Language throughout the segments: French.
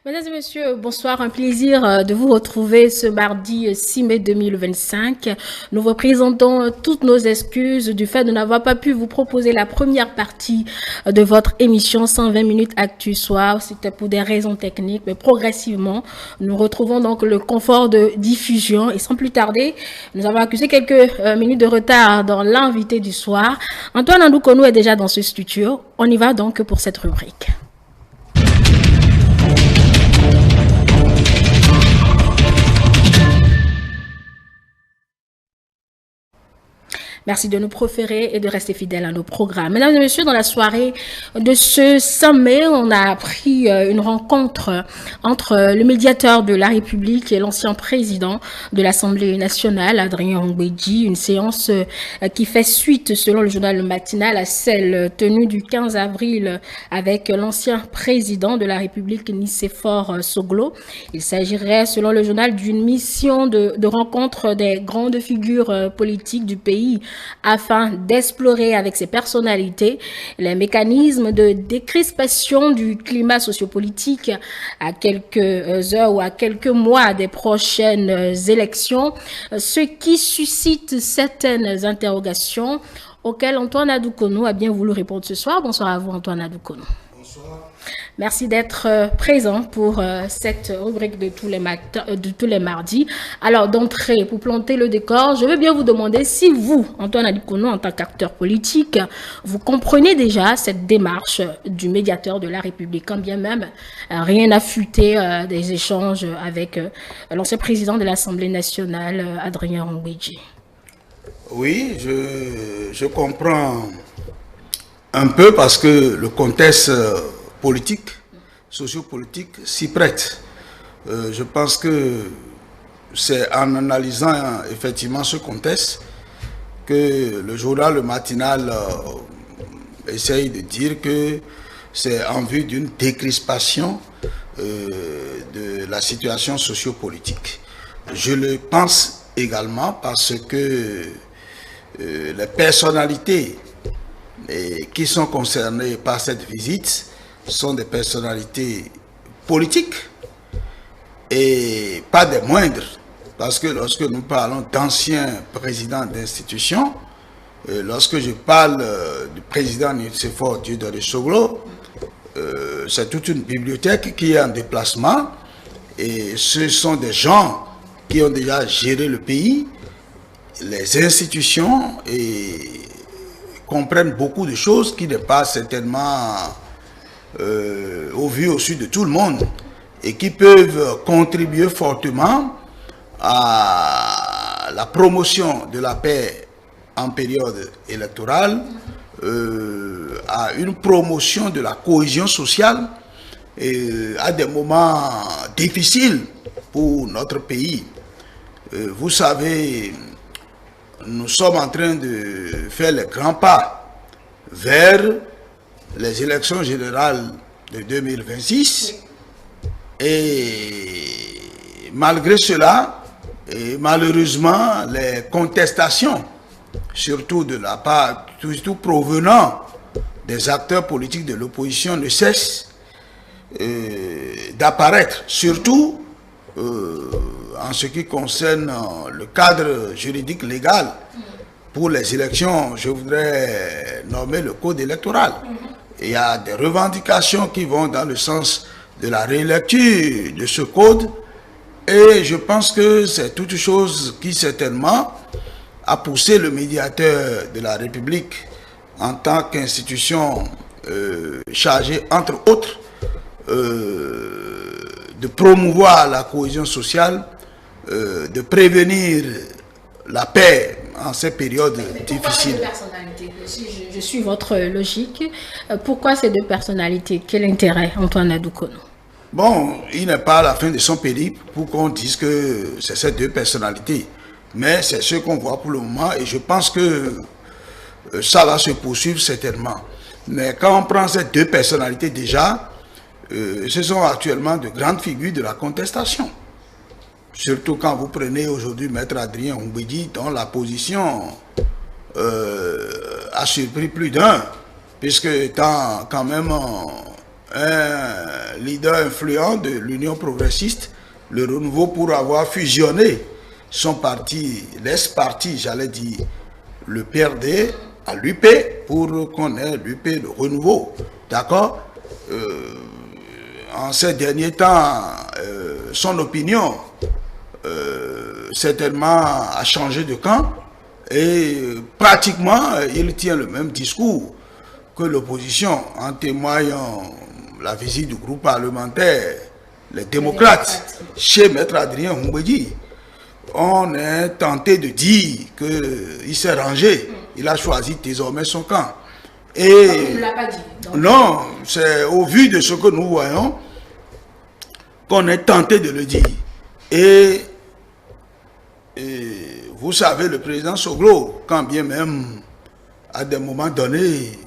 Mesdames et messieurs, bonsoir. Un plaisir de vous retrouver ce mardi 6 mai 2025. Nous vous présentons toutes nos excuses du fait de n'avoir pas pu vous proposer la première partie de votre émission 120 minutes Actu Soir. C'était pour des raisons techniques, mais progressivement, nous retrouvons donc le confort de diffusion. Et sans plus tarder, nous avons accusé quelques minutes de retard dans l'invité du soir. Antoine Andoukonou est déjà dans ce studio. On y va donc pour cette rubrique. Merci de nous proférer et de rester fidèles à nos programmes. Mesdames et messieurs, dans la soirée de ce 5 mai, on a appris une rencontre entre le médiateur de la République et l'ancien président de l'Assemblée nationale, Adrien Ongbeji, une séance qui fait suite, selon le journal matinal, à celle tenue du 15 avril avec l'ancien président de la République, Nicéphore Soglo. Il s'agirait, selon le journal, d'une mission de rencontre des grandes figures politiques du pays afin d'explorer avec ces personnalités les mécanismes de décrispation du climat sociopolitique à quelques heures ou à quelques mois des prochaines élections, ce qui suscite certaines interrogations auxquelles Antoine Adoukonou a bien voulu répondre ce soir. Bonsoir à vous, Antoine Adoukonou. Bonsoir. Merci d'être présent pour cette rubrique de tous les mardis. Alors, d'entrée, pour planter le décor, je veux bien vous demander si vous, Antoine Adoukonou, en tant qu'acteur politique, vous comprenez déjà cette démarche du médiateur de la République, quand bien même rien n'a fuité des échanges avec l'ancien président de l'Assemblée nationale, Adrien Ongbeji. Oui, je comprends un peu parce que le contexte politique, sociopolitique s'y prête. Je pense que c'est en analysant effectivement ce contexte que le journal Le Matinal essaye de dire que c'est en vue d'une décrispation de la situation sociopolitique. Je le pense également parce que les personnalités qui sont concernées par cette visite sont des personnalités politiques et pas des moindres. Parce que lorsque nous parlons d'anciens présidents d'institutions, lorsque je parle du président Nicéphore Dieudonné Soglo, c'est toute une bibliothèque qui est en déplacement et ce sont des gens qui ont déjà géré le pays, les institutions et comprennent beaucoup de choses qui n'est pas certainement au vu au su de tout le monde et qui peuvent contribuer fortement à la promotion de la paix en période électorale, à une promotion de la cohésion sociale et à des moments difficiles pour notre pays. Vous savez, nous sommes en train de faire les grands pas vers les élections générales de 2026 et malgré cela, et malheureusement, les contestations, surtout de la part, surtout provenant des acteurs politiques de l'opposition, ne cessent d'apparaître, surtout en ce qui concerne le cadre juridique légal pour les élections. Je voudrais nommer le code électoral. Il y a des revendications qui vont dans le sens de la rélecture de ce code et je pense que c'est toute chose qui certainement a poussé le médiateur de la République en tant qu'institution chargée, entre autres, de promouvoir la cohésion sociale, de prévenir la paix en ces périodes difficiles. Je suis votre logique. Pourquoi ces deux personnalités? Quel intérêt, Antoine Adoukonou? Bon, il n'est pas à la fin de son périple pour qu'on dise que c'est ces deux personnalités. Mais c'est ce qu'on voit pour le moment et je pense que ça va se poursuivre certainement. Mais quand on prend ces deux personnalités déjà, ce sont actuellement de grandes figures de la contestation. Surtout quand vous prenez aujourd'hui Maître Adrien Ongbeji, dont la position a surpris plus d'un, puisque étant quand même un leader influent de l'Union progressiste, le Renouveau, pour avoir fusionné son parti, l'ex-parti, j'allais dire, le PRD, à l'UP, pour qu'on ait l'UP, le Renouveau. D'accord? En ces derniers temps, son opinion, certainement, a changé de camp. Et pratiquement, il tient le même discours que l'opposition, en témoignant la visite du groupe parlementaire, les démocrates, chez Maître Adrien Humbedi. On est tenté de dire qu'il s'est rangé, il a choisi désormais son camp. Et il ne l'a pas dit. Donc. Non, c'est au vu de ce que nous voyons qu'on est tenté de le dire. Et vous savez, le président Soglo, quand bien même à des moments donnés,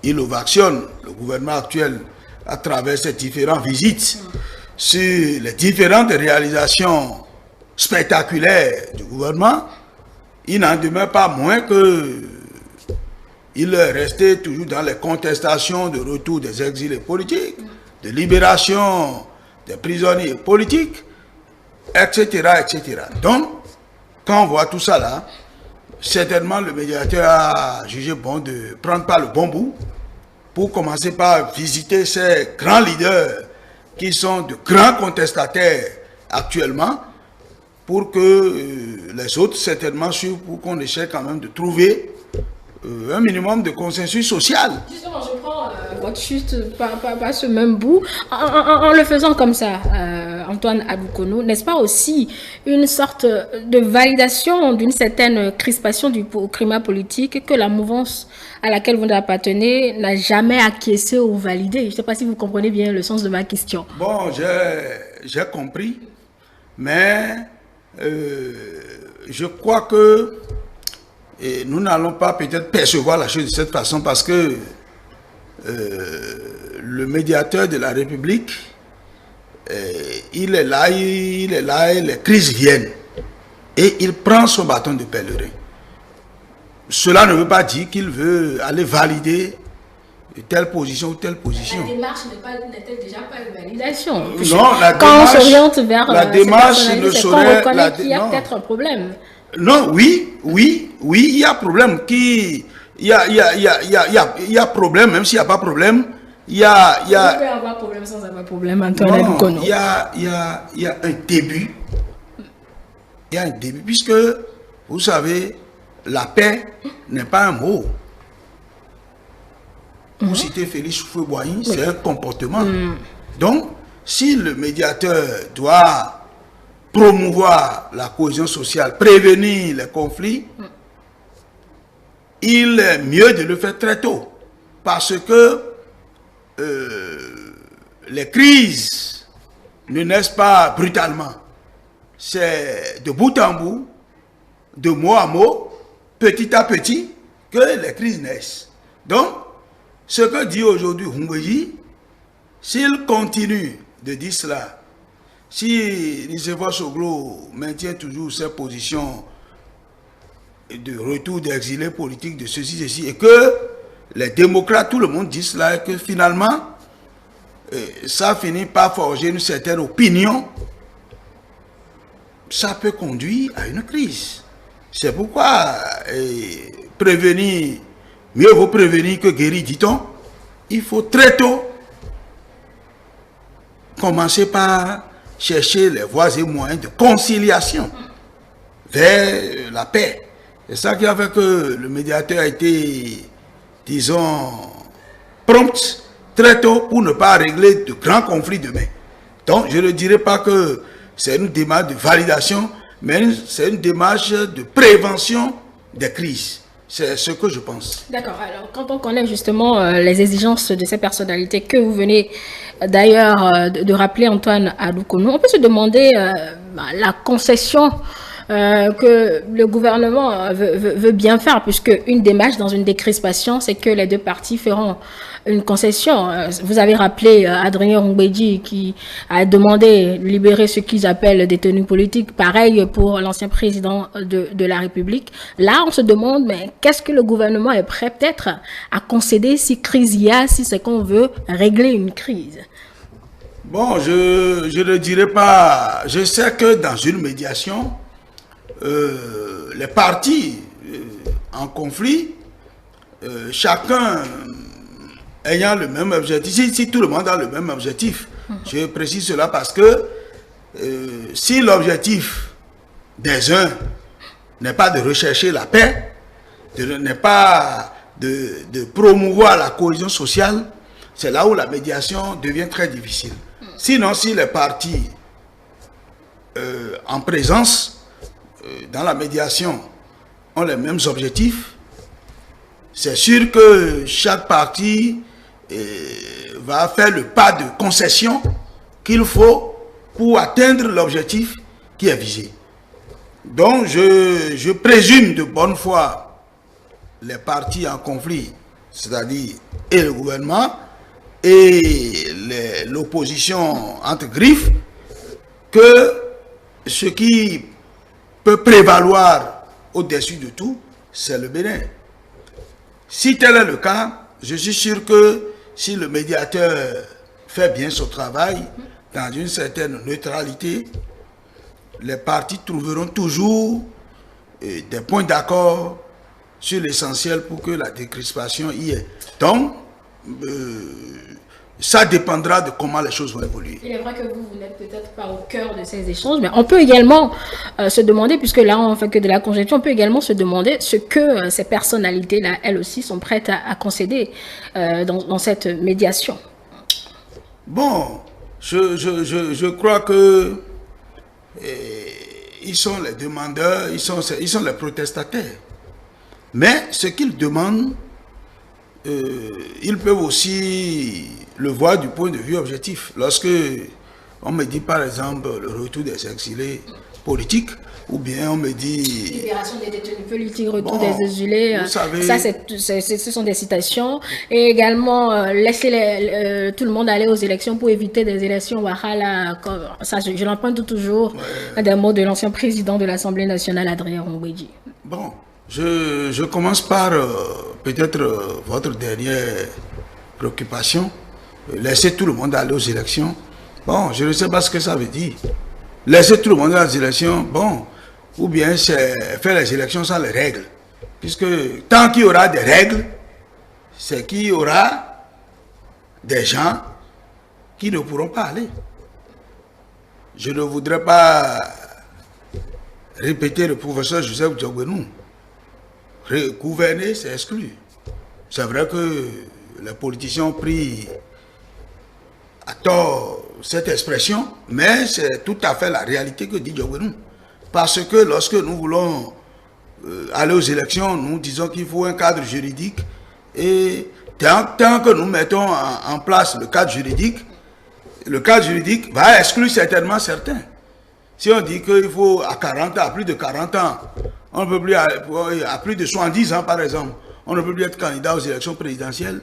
il ovationne le gouvernement actuel à travers ses différentes visites sur les différentes réalisations spectaculaires du gouvernement, il n'en demeure pas moins que il est resté toujours dans les contestations de retour des exilés politiques, de libération des prisonniers politiques, etc., etc. Donc, quand on voit tout ça là, certainement le médiateur a jugé bon de prendre pas le bon bout pour commencer par visiter ces grands leaders qui sont de grands contestataires actuellement, pour que les autres certainement suivent, pour qu'on essaie quand même de trouver un minimum de consensus social. Justement, je prends votre chute par ce même bout. En le faisant comme ça, Antoine Adoukono, n'est-ce pas aussi une sorte de validation d'une certaine crispation du climat politique que la mouvance à laquelle vous appartenez n'a jamais acquiescé ou validé? Je ne sais pas si vous comprenez bien le sens de ma question. Bon, j'ai compris, mais je crois que nous n'allons pas peut-être percevoir la chose de cette façon, parce que le médiateur de la République, il est là, et les crises viennent. Et il prend son bâton de pèlerin. Cela ne veut pas dire qu'il veut aller valider telle position ou telle position. La démarche n'est-elle déjà pas une validation? Non, la quand démarche, on s'oriente vers la démarche ne c'est saurait... qu'on reconnaît qu'il y a peut-être un problème. Non, oui, il y a problème. Il y a problème, même s'il n'y a pas problème. Il y a... Il peut y avoir problème sans avoir problème, Antoine Adoukono. Il y a un début. Il y a un début, puisque, vous savez, la paix n'est pas un mot. Pour citer Félix Houphouët-Boigny, c'est un comportement. Donc, si le médiateur doit promouvoir la cohésion sociale, prévenir les conflits, il est mieux de le faire très tôt. Parce que les crises ne naissent pas brutalement. C'est de bout en bout, de mot à mot, petit à petit, que les crises naissent. Donc, ce que dit aujourd'hui Humbedi, s'il continue de dire cela, si Nicéphore Soglo maintient toujours ses positions de retour d'exilés politiques, de ceci, et que les démocrates, tout le monde dit cela, et que finalement, ça finit par forger une certaine opinion, ça peut conduire à une crise. C'est pourquoi prévenir, mieux vaut prévenir que guérir, dit-on. Il faut très tôt commencer par chercher les voies et moyens de conciliation vers la paix. C'est ça qui a fait que le médiateur a été, disons, prompt très tôt pour ne pas régler de grands conflits demain. Donc, je ne dirais pas que c'est une démarche de validation, mais c'est une démarche de prévention des crises. C'est ce que je pense. D'accord. Alors, quand on connaît justement les exigences de ces personnalités que vous venez d'ailleurs de rappeler, Antoine Adoukono, on peut se demander la concession que le gouvernement veut bien faire, puisque une démarche dans une décrispation, c'est que les deux parties feront une concession. Vous avez rappelé Adrien Roumbédi qui a demandé de libérer ce qu'ils appellent détenus politiques. Pareil pour l'ancien président de la République. Là, on se demande, mais qu'est-ce que le gouvernement est prêt peut-être à concéder si crise il y a, si c'est qu'on veut régler une crise? Bon, je ne dirais pas. Je sais que dans une médiation, les parties en conflit, chacun ayant le même objectif, si tout le monde a le même objectif, je précise cela parce que si l'objectif des uns n'est pas de rechercher la paix, n'est pas de promouvoir la cohésion sociale, c'est là où la médiation devient très difficile. Sinon, si les parties en présence dans la médiation ont les mêmes objectifs, c'est sûr que chaque partie va faire le pas de concession qu'il faut pour atteindre l'objectif qui est visé. Donc, je présume de bonne foi les parties en conflit, c'est-à-dire et le gouvernement et l'opposition entre griffes, que ce qui peut prévaloir au-dessus de tout, c'est le Bénin. Si tel est le cas, je suis sûr que si le médiateur fait bien son travail, dans une certaine neutralité, les parties trouveront toujours des points d'accord sur l'essentiel pour que la décrispation y ait. Donc, ça dépendra de comment les choses vont évoluer. Il est vrai que vous n'êtes peut-être pas au cœur de ces échanges, mais on peut également se demander, puisque là on ne fait que de la conjecture, on peut également se demander ce que ces personnalités-là, elles aussi, sont prêtes à concéder dans cette médiation. Bon, je crois que ils sont les demandeurs, ils sont les protestataires. Mais ce qu'ils demandent, ils peuvent aussi le voir du point de vue objectif. Lorsque on me dit par exemple le retour des exilés politiques, ou bien on me dit... Libération des détenus politiques, retour des exilés, savez, ça ce sont des citations. Et également laisser tout le monde aller aux élections pour éviter des élections Wahala. Ça, je l'emprunte toujours des mots de l'ancien président de l'Assemblée nationale, Adrien Roumbédi. Bon, je commence par peut-être votre dernière préoccupation. Laisser tout le monde aller aux élections. Bon, je ne sais pas ce que ça veut dire. Laisser tout le monde aller aux élections, bon, ou bien c'est faire les élections sans les règles. Puisque tant qu'il y aura des règles, c'est qu'il y aura des gens qui ne pourront pas aller. Je ne voudrais pas répéter le professeur Joseph Diogbenou. Gouverner, c'est exclu. C'est vrai que les politiciens ont pris à tort cette expression, mais c'est tout à fait la réalité que dit Diogbenou. Parce que lorsque nous voulons aller aux élections, nous disons qu'il faut un cadre juridique, et tant que nous mettons en place le cadre juridique va exclure certainement certains. Si on dit qu'il faut à 40 ans, à plus de 40 ans, on ne peut plus, à plus de 70 ans par exemple, on ne peut plus être candidat aux élections présidentielles.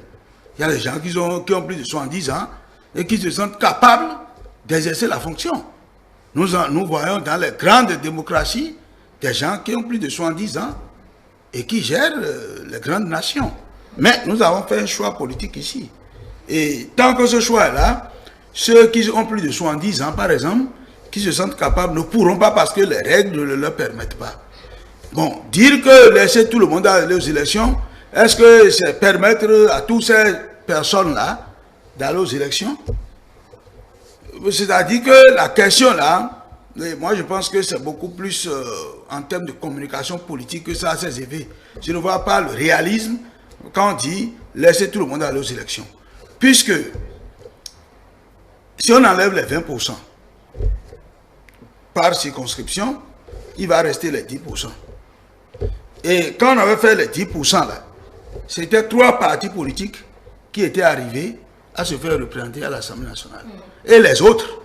Il y a des gens qui ont plus de 70 ans et qui se sentent capables d'exercer la fonction. Nous voyons dans les grandes démocraties des gens qui ont plus de 70 ans et qui gèrent les grandes nations. Mais nous avons fait un choix politique ici. Et tant que ce choix est là, ceux qui ont plus de 70 ans, par exemple, qui se sentent capables, ne pourront pas parce que les règles ne leur permettent pas. Bon, dire que laisser tout le monde aller aux élections, est-ce que c'est permettre à toutes ces personnes-là d'aller aux élections? C'est-à-dire que la question là, moi je pense que c'est beaucoup plus en termes de communication politique que ça a ses effets. Je ne vois pas le réalisme quand on dit laisser tout le monde aller aux élections. Puisque si on enlève les 20% par circonscription, il va rester les 10%. Et quand on avait fait les 10% là, c'était 3 partis politiques qui étaient arrivés à se faire représenter à l'Assemblée nationale. Et les autres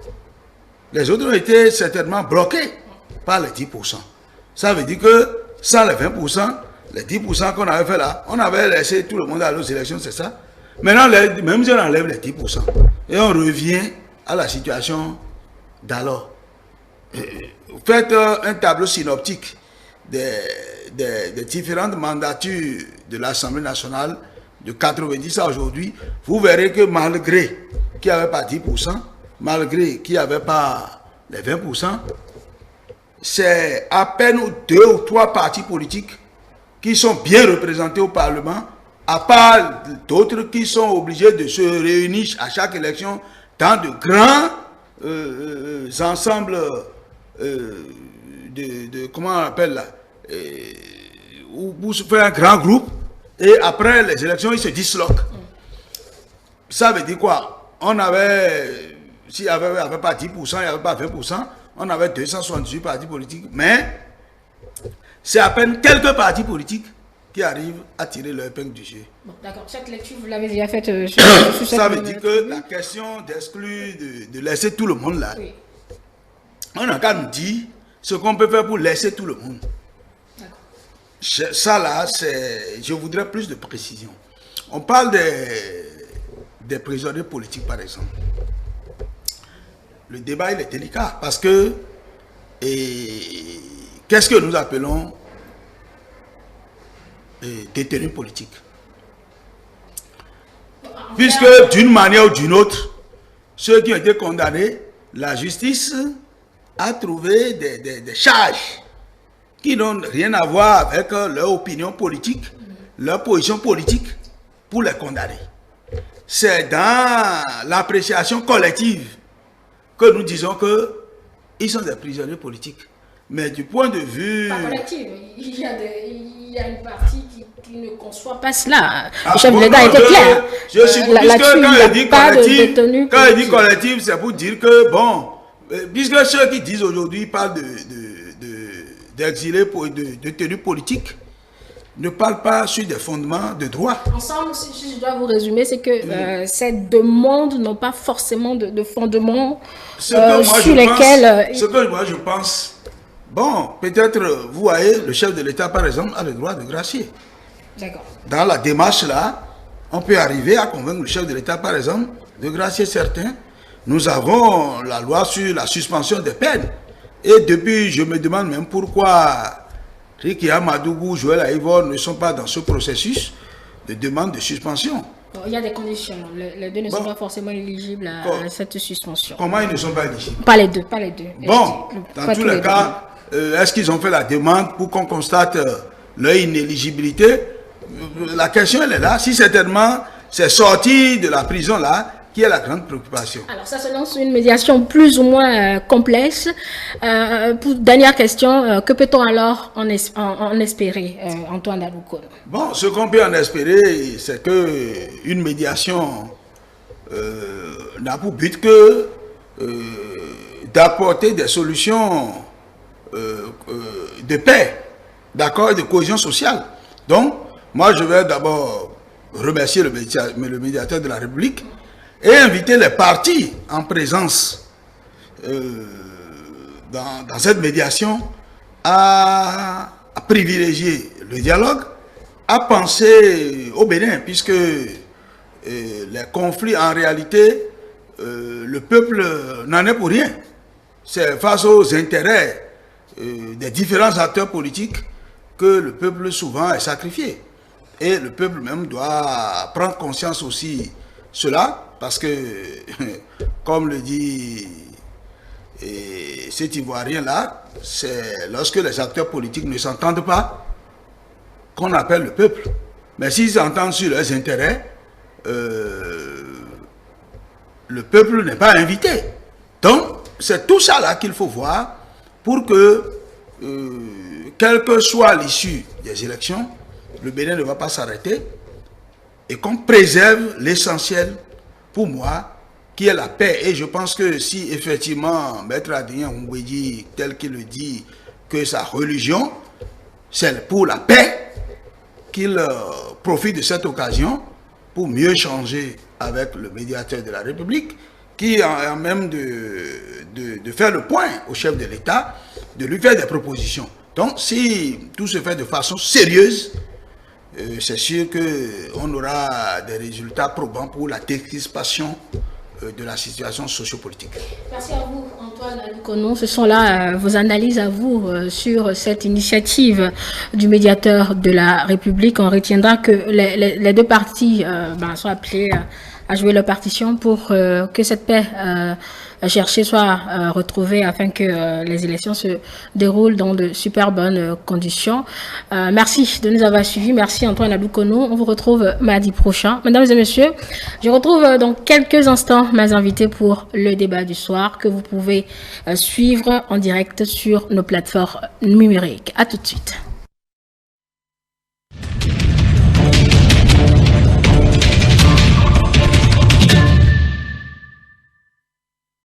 ont été certainement bloqués par les 10%. Ça veut dire que sans les 20%, les 10% qu'on avait fait là, on avait laissé tout le monde aller aux élections, c'est ça. Maintenant, même si on enlève les 10%, et on revient à la situation d'alors. Faites un tableau synoptique des différentes mandatures de l'Assemblée nationale de 90 à aujourd'hui. Vous verrez que malgré qu'il n'y avait pas 10%, malgré qu'il n'y avait pas les 20%, c'est à peine 2 ou 3 partis politiques qui sont bien représentés au Parlement, à part d'autres qui sont obligés de se réunir à chaque élection dans de grands ensembles comment on appelle là, où se fait un grand groupe, et après les élections, ils se disloquent. Ça veut dire quoi? On avait, s'il n'y avait pas 10%, il n'y avait pas 20%, on avait 278 partis politiques, mais c'est à peine quelques partis politiques qui arrivent à tirer leur épingle du jeu. Bon, d'accord. Cette lecture, vous l'avez déjà faite sur ça veut dire que la question d'exclure, de laisser tout le monde là, oui. On n'a qu'à nous dire ce qu'on peut faire pour laisser tout le monde. Ça là, je voudrais plus de précision. On parle des prisonniers politiques, par exemple. Le débat, il est délicat parce que qu'est-ce que nous appelons détenus politiques? Puisque d'une manière ou d'une autre, ceux qui ont été condamnés, la justice a trouvé des charges qui n'ont rien à voir avec leur opinion politique, leur position politique pour les condamner. C'est dans l'appréciation collective que nous disons qu'ils sont des prisonniers politiques. Mais du point de vue... Pas collectif, il y a une partie qui ne conçoit pas cela. Le chef de l'État était clair. Je suis quand il dit collectif, c'est pour dire que, bon, puisque ceux qui disent aujourd'hui parlent d'exilés, de détenus politiques, ne parlent pas sur des fondements de droit. Ensemble, si je dois vous résumer, c'est que ces demandes n'ont pas forcément de fondements sur lesquels... Ce que moi je pense, bon, peut-être, vous voyez, le chef de l'État, par exemple, a le droit de gracier. D'accord. Dans la démarche là, on peut arriver à convaincre le chef de l'État, par exemple, de gracier certains. Nous avons la loi sur la suspension des peines. Et depuis, je me demande même pourquoi Ricky Amadougou, Joël Aïvor ne sont pas dans ce processus de demande de suspension. Bon, il y a des conditions. Les deux ne sont pas forcément éligibles à cette suspension. Comment ils ne sont pas éligibles? Pas les deux, pas les deux. Bon, dans tous les cas, est-ce qu'ils ont fait la demande pour qu'on constate leur inéligibilité? La question, elle est là. Si certainement, c'est sorti de la prison là, qui est la grande préoccupation. Alors ça se lance une médiation plus ou moins complexe. Dernière question, que peut-on alors en espérer, Antoine Daloukono? Bon, ce qu'on peut en espérer, c'est qu'une médiation n'a pour but que d'apporter des solutions de paix, d'accord, et de cohésion sociale. Donc, moi je vais d'abord remercier le médiateur de la République et inviter les partis en présence dans cette médiation à privilégier le dialogue, à penser au Bénin, puisque les conflits, en réalité, le peuple n'en est pour rien. C'est face aux intérêts des différents acteurs politiques que le peuple souvent est sacrifié. Et le peuple même doit prendre conscience aussi cela, parce que, comme le dit cet Ivoirien-là, c'est lorsque les acteurs politiques ne s'entendent pas qu'on appelle le peuple. Mais s'ils s'entendent sur leurs intérêts, le peuple n'est pas invité. Donc, c'est tout ça là qu'il faut voir pour que, quelle que soit l'issue des élections, le Bénin ne va pas s'arrêter et qu'on préserve l'essentiel pour moi, qui est la paix. Et je pense que si effectivement Maître Adrien Ngouédi, tel qu'il le dit, que sa religion, c'est pour la paix, qu'il profite de cette occasion pour mieux changer avec le médiateur de la République, qui a même de faire le point au chef de l'État, de lui faire des propositions. Donc, si tout se fait de façon sérieuse, c'est sûr qu'on aura des résultats probants pour la décrispation de la situation sociopolitique. Merci à vous, Antoine Alukono. Ce sont là vos analyses à vous sur cette initiative du médiateur de la République. On retiendra que les deux parties sont appelées à jouer leur partition pour que cette paix cherchée soit retrouvée afin que les élections se déroulent dans de super bonnes conditions. Merci de nous avoir suivis. Merci Antoine Alukono. On vous retrouve mardi prochain. Mesdames et messieurs, je retrouve dans quelques instants mes invités pour le débat du soir que vous pouvez suivre en direct sur nos plateformes numériques. À tout de suite.